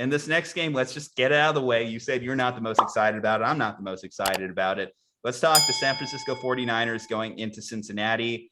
in this next game, let's just get it out of the way. You said you're not the most excited about it. I'm not the most excited about it. Let's talk the San Francisco 49ers going into Cincinnati.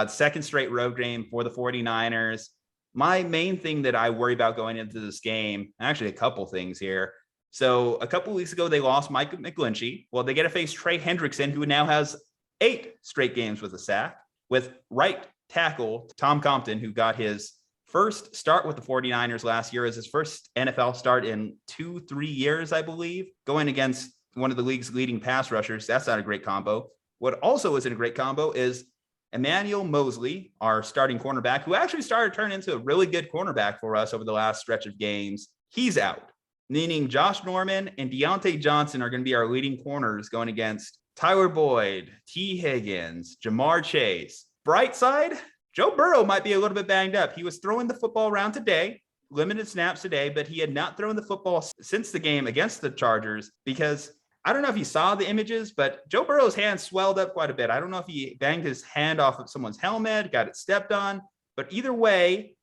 Second straight road game for the 49ers. My main thing that I worry about going into this game, actually a couple things here. So a couple weeks ago, they lost Mike McGlinchey. Well, they get to face Trey Hendrickson, who now has 8 straight games with a sack, with right tackle Tom Compton, who got his first start with the 49ers last year as his first NFL start in 2-3 years, I believe, going against one of the league's leading pass rushers. That's not a great combo. What also isn't a great combo is Emmanuel Mosley, our starting cornerback, who actually started to turn into a really good cornerback for us over the last stretch of games. He's out, meaning Josh Norman and Deontay Johnson are going to be our leading corners going against Tyler Boyd, T. Higgins, Jamar Chase. Bright side, Joe Burrow might be a little bit banged up. He was throwing the football around today, limited snaps today, but he had not thrown the football since the game against the Chargers because I don't know if you saw the images, but Joe Burrow's hand swelled up quite a bit. I don't know if he banged his hand off of someone's helmet, got it stepped on, but either way,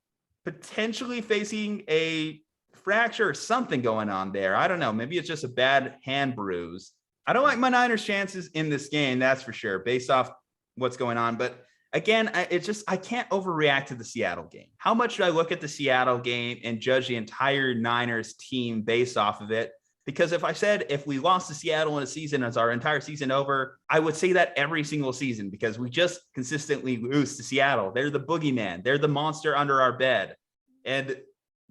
potentially facing a fracture or something going on there. I don't know. Maybe it's just a bad hand bruise. I don't like my Niners' chances in this game, that's for sure, based off what's going on. But again, I can't overreact to the Seattle game. How much should I look at the Seattle game and judge the entire Niners team based off of it? Because if we lost to Seattle in a season, is our entire season over? I would say that every single season because we just consistently lose to Seattle. They're the boogeyman. They're the monster under our bed. And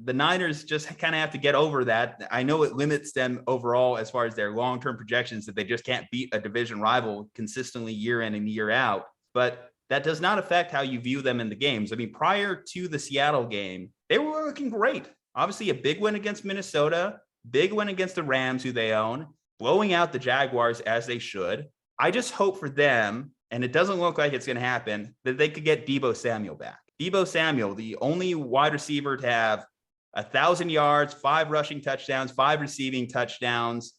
the Niners just kind of have to get over that. I know it limits them overall as far as their long-term projections that they just can't beat a division rival consistently year in and year out. But that does not affect how you view them in the games. I mean, prior to the Seattle game, they were looking great. Obviously, a big win against Minnesota, big win against the Rams, who they own, blowing out the Jaguars as they should. I just hope for them, and it doesn't look like it's going to happen, that they could get Deebo Samuel back. Deebo Samuel, the only wide receiver to have 1,000 yards, 5 rushing touchdowns, 5 receiving touchdowns.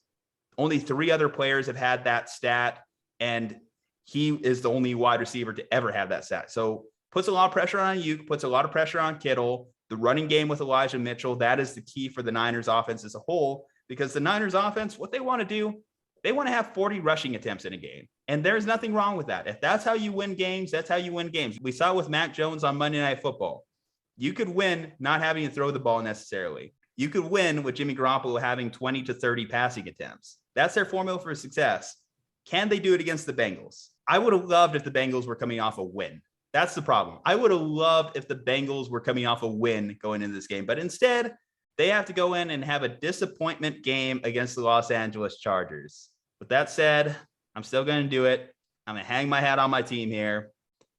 Only 3 other players have had that stat, and he is the only wide receiver to ever have that stat. So puts a lot of pressure on you, puts a lot of pressure on Kittle. The running game with Elijah Mitchell, that is the key for the Niners offense as a whole, because the Niners offense, what they want to do, they want to have 40 rushing attempts in a game. And there's nothing wrong with that. If that's how you win games, that's how you win games. We saw with Mac Jones on Monday Night Football. You could win not having to throw the ball necessarily. You could win with Jimmy Garoppolo having 20 to 30 passing attempts. That's their formula for success. Can they do it against the Bengals? I would have loved if the Bengals were coming off a win. That's the problem. I would have loved if the Bengals were coming off a win going into this game, but instead they have to go in and have a disappointment game against the Los Angeles Chargers. With that said, I'm still going to do it. I'm going to hang my hat on my team here.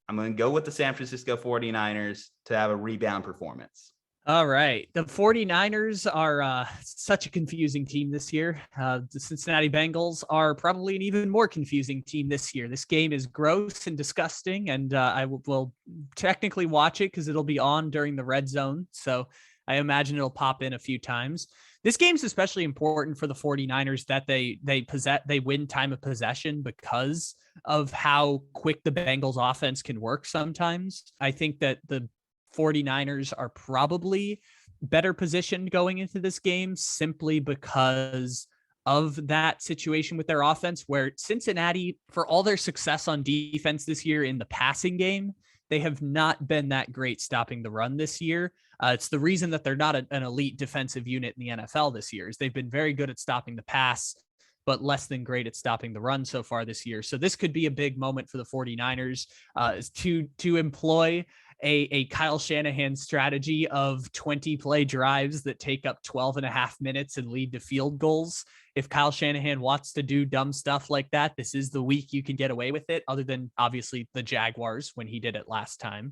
I'm going to go with the San Francisco 49ers to have a rebound performance. All right. The 49ers are such a confusing team this year. The Cincinnati Bengals are probably an even more confusing team this year. This game is gross and disgusting, and I will technically watch it because it'll be on during the red zone. So I imagine it'll pop in a few times. This game's especially important for the 49ers that they win time of possession because of how quick the Bengals offense can work sometimes. I think that the 49ers are probably better positioned going into this game simply because of that situation with their offense, where Cincinnati, for all their success on defense this year in the passing game, they have not been that great stopping the run this year. It's the reason that they're not an elite defensive unit in the NFL this year, is they've been very good at stopping the pass, but less than great at stopping the run so far this year. So this could be a big moment for the 49ers to employ a Kyle Shanahan strategy of 20 play drives that take up 12 and a half minutes and lead to field goals. If Kyle Shanahan wants to do dumb stuff like that, this is the week you can get away with it, other than obviously the Jaguars when he did it last time.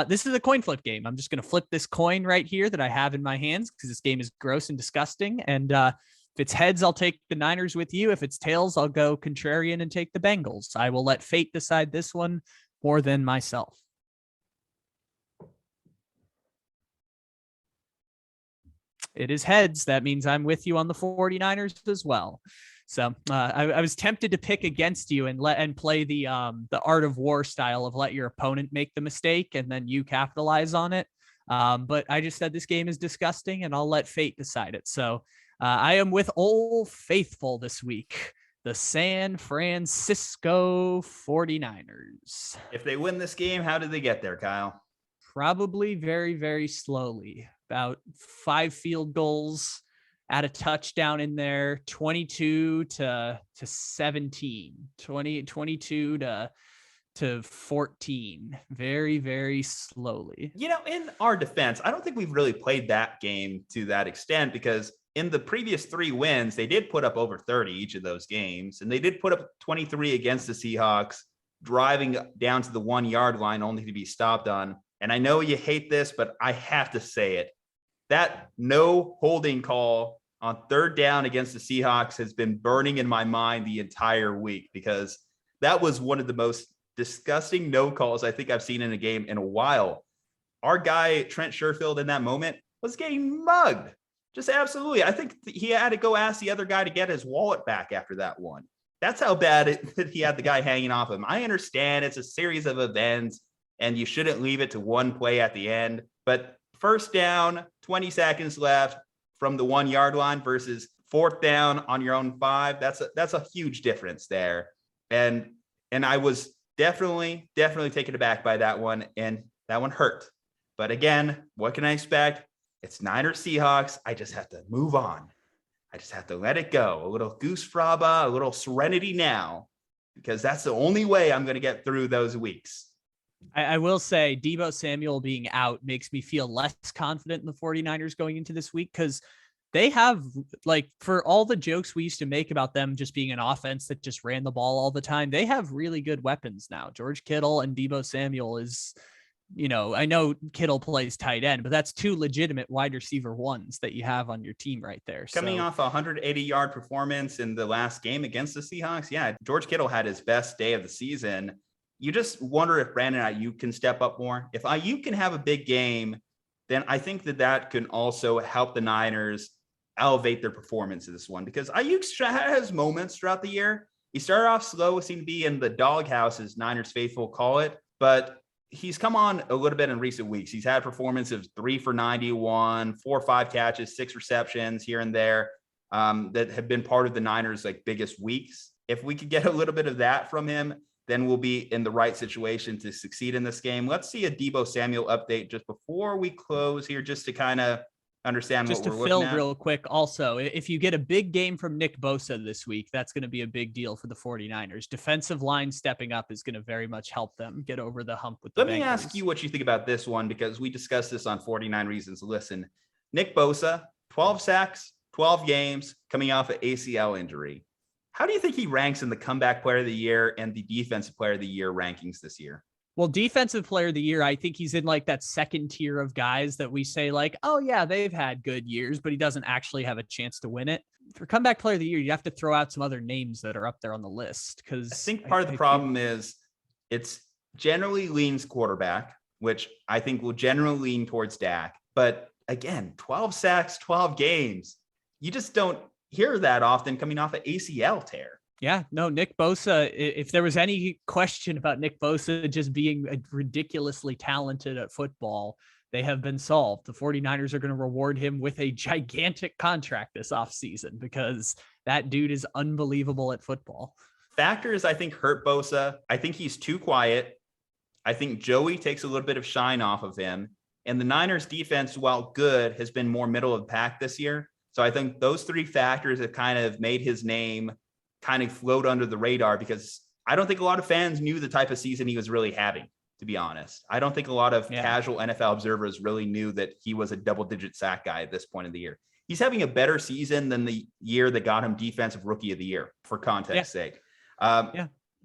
This is a coin flip game. I'm just going to flip this coin right here that I have in my hands because this game is gross and disgusting. And if it's heads, I'll take the Niners with you. If it's tails, I'll go contrarian and take the Bengals. I will let fate decide this one more than myself. It is heads. That means I'm with you on the 49ers as well. So I was tempted to pick against you and play the Art of War style of let your opponent make the mistake and then you capitalize on it. But I just said this game is disgusting, and I'll let fate decide it. So I am with Old Faithful this week, the San Francisco 49ers. If they win this game, how did they get there, Kyle? Probably very, very slowly. About 5 field goals, add a touchdown in there, 22 to 17, 22 to 14. Very, very slowly. In our defense, I don't think we've really played that game to that extent, because in the previous 3 wins, they did put up over 30 each of those games. And they did put up 23 against the Seahawks, driving down to the 1-yard line only to be stopped on. And I know you hate this, but I have to say it. That no holding call on 3rd down against the Seahawks has been burning in my mind the entire week, because that was one of the most disgusting no calls I think I've seen in a game in a while. Our guy, Trent Sherfield, in that moment was getting mugged. Just absolutely. I think he had to go ask the other guy to get his wallet back after that one. That's how bad that he had the guy hanging off him. I understand it's a series of events and you shouldn't leave it to one play at the end, but 1st down, 20 seconds left from the 1-yard line versus 4th down on your own 5. That's a huge difference there. And I was definitely taken aback by that one, and that one hurt. But again, what can I expect? It's Niners Seahawks. I just have to move on. I just have to let it go. A little goose fraba, a little serenity now, because that's the only way I'm going to get through those weeks. I will say Deebo Samuel being out makes me feel less confident in the 49ers going into this week, because they have, like, for all the jokes we used to make about them just being an offense that just ran the ball all the time, they have really good weapons now. George Kittle and Deebo Samuel is, I know Kittle plays tight end, but that's 2 legitimate wide receiver ones that you have on your team right there. Coming off a 180-yard performance in the last game against the Seahawks, yeah, George Kittle had his best day of the season. You just wonder if Brandon Ayuk can step up more. If Ayuk can have a big game, then I think that can also help the Niners elevate their performance in this one, because Ayuk has moments throughout the year. He started off slow, seemed to be in the doghouse, as Niners faithful call it, but he's come on a little bit in recent weeks. He's had performances of 3 for 91, 4 or 5 catches, 6 receptions here and there that have been part of the Niners' biggest weeks. If we could get a little bit of that from him, then we'll be in the right situation to succeed in this game. Let's see a Deebo Samuel update just before we close here, just to kind of understand just what we're to looking fill at. real quick. Also, if you get a big game from Nick Bosa this week, that's going to be a big deal for the 49ers. Defensive line stepping up is going to very much help them get over the hump with the Let Bengals. me ask you what you think about this one, because we discussed this on 49 Reasons to Listen. Nick Bosa, 12 sacks, 12 games, coming off an ACL injury. How do you think he ranks in the comeback player of the year and the defensive player of the year rankings this year? Well, defensive player of the year, I think he's in that 2nd tier of guys that we say oh yeah, they've had good years, but he doesn't actually have a chance to win it. For comeback player of the year, you have to throw out some other names that are up there on the list, because I think part of the problem is it's generally leans quarterback, which I think will generally lean towards Dak. But again, 12 sacks, 12 games. You just don't hear that often coming off an ACL tear. Yeah, no, Nick Bosa, if there was any question about Nick Bosa just being ridiculously talented at football, they have been solved. The 49ers are going to reward him with a gigantic contract this offseason, because that dude is unbelievable at football. Factors, I think, hurt Bosa. I think he's too quiet. I think Joey takes a little bit of shine off of him. And the Niners defense, while good, has been more middle of the pack this year. So I think those 3 factors have kind of made his name kind of float under the radar, because I don't think a lot of fans knew the type of season he was really having, to be honest. I don't think a lot of casual NFL observers really knew that he was a double-digit sack guy at this point in the year. He's having a better season than the year that got him defensive rookie of the year, for context sake.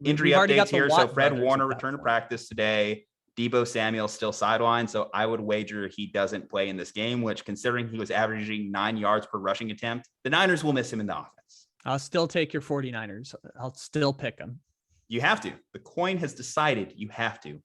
Injury updates here. So Fred Warner returned to practice today. Deebo Samuel still sidelined, so I would wager he doesn't play in this game, which, considering he was averaging 9 yards per rushing attempt, the Niners will miss him in the offense. I'll still take your 49ers. I'll still pick them. You have to. The coin has decided you have to.